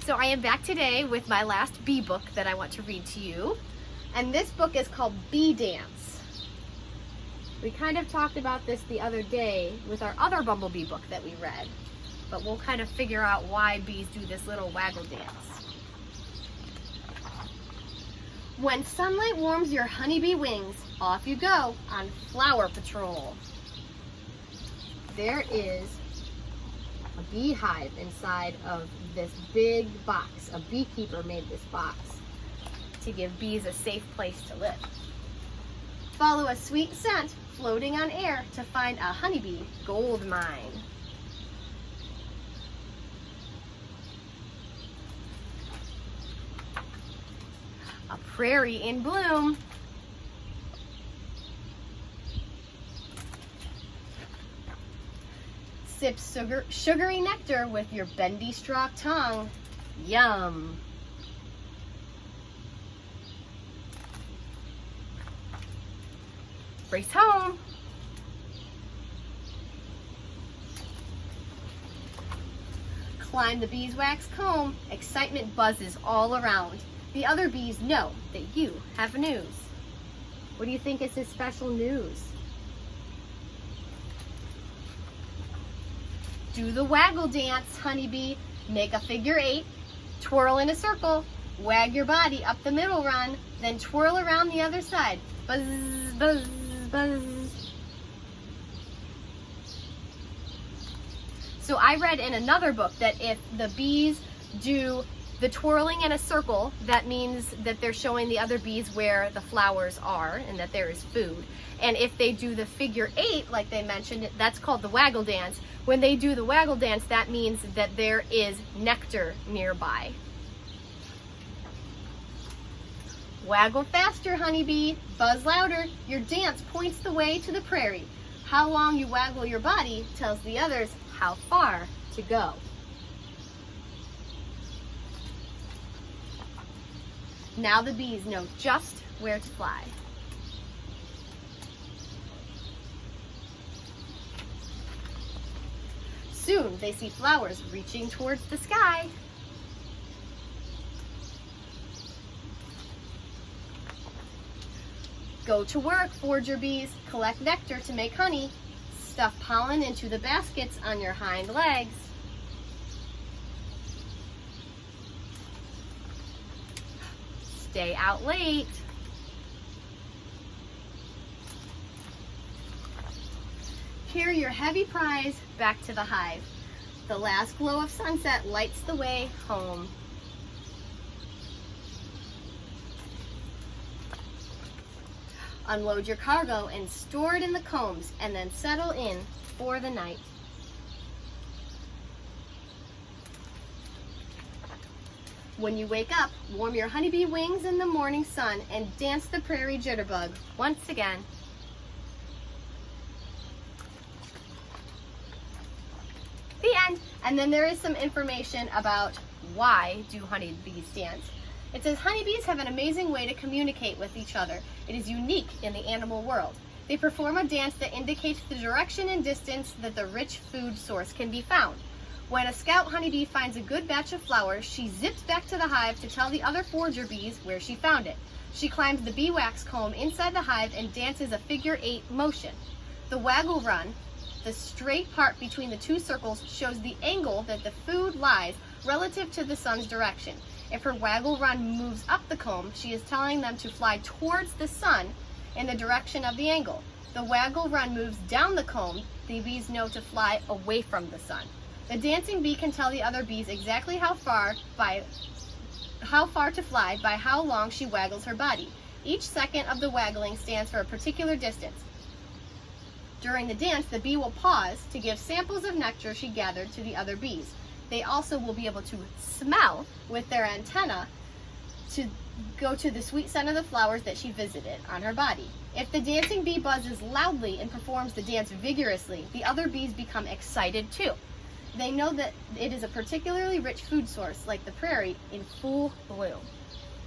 So I am back today with my last bee book that I want to read to you. And this book is called Bee Dance. We kind of talked about this the other day with our other bumblebee book that we read. But we'll kind of figure out why bees do this little waggle dance. When sunlight warms your honeybee wings, off you go on flower patrol. There is a beehive inside of this big box. A beekeeper made this box to give bees a safe place to live. Follow a sweet scent floating on air to find a honeybee gold mine. A prairie in bloom. Sip sugary nectar with your bendy straw tongue. Yum! Race home! Climb the beeswax comb. Excitement buzzes all around. The other bees know that you have news. What do you think is his special news? Do the waggle dance, honeybee. Make a figure 8, twirl in a circle, wag your body up the middle run, then twirl around the other side. Buzz, buzz, buzz. So I read in another book that if the bees do the twirling in a circle, that means that they're showing the other bees where the flowers are and that there is food. And if they do the figure 8, like they mentioned, that's called the waggle dance. When they do the waggle dance, that means that there is nectar nearby. Waggle faster, honeybee. Buzz louder. Your dance points the way to the prairie. How long you waggle your body tells the others how far to go. Now the bees know just where to fly. Soon they see flowers reaching towards the sky. Go to work, forager bees. Collect nectar to make honey. Stuff pollen into the baskets on your hind legs. Stay out late. Carry your heavy prize back to the hive. The last glow of sunset lights the way home. Unload your cargo and store it in the combs, and then settle in for the night. When you wake up, warm your honeybee wings in the morning sun and dance the prairie jitterbug once again. The end. And then there is some information about why do honeybees dance. It says honeybees have an amazing way to communicate with each other. It is unique in the animal world. They perform a dance that indicates the direction and distance that the rich food source can be found. When a scout honeybee finds a good batch of flowers, she zips back to the hive to tell the other forager bees where she found it. She climbs the beeswax comb inside the hive and dances a figure 8 motion. The waggle run, the straight part between the two circles, shows the angle that the food lies relative to the sun's direction. If her waggle run moves up the comb, she is telling them to fly towards the sun in the direction of the angle. The waggle run moves down the comb, the bees know to fly away from the sun. The dancing bee can tell the other bees exactly how far to fly by how long she waggles her body. Each second of the waggling stands for a particular distance. During the dance, the bee will pause to give samples of nectar she gathered to the other bees. They also will be able to smell with their antenna to go to the sweet scent of the flowers that she visited on her body. If the dancing bee buzzes loudly and performs the dance vigorously, the other bees become excited too. They know that it is a particularly rich food source, like the prairie, in full bloom.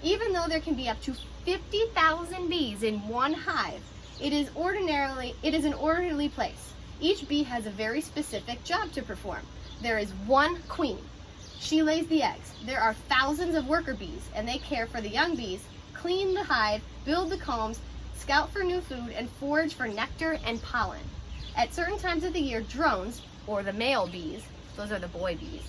Even though there can be up to 50,000 bees in one hive, it is an orderly place. Each bee has a very specific job to perform. There is one queen. She lays the eggs. There are thousands of worker bees, and they care for the young bees, clean the hive, build the combs, scout for new food, and forage for nectar and pollen. At certain times of the year, drones, or the male bees, those are the boy bees,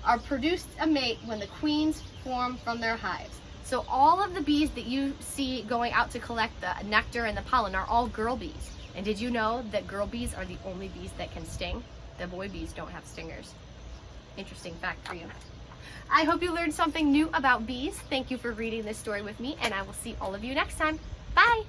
are produced a mate when the queens form from their hives. So all of the bees that you see going out to collect the nectar and the pollen are all girl bees. And did you know that girl bees are the only bees that can sting? The boy bees don't have stingers. Interesting fact for you. I hope you learned something new about bees. Thank you for reading this story with me, and I will see all of you next time. Bye!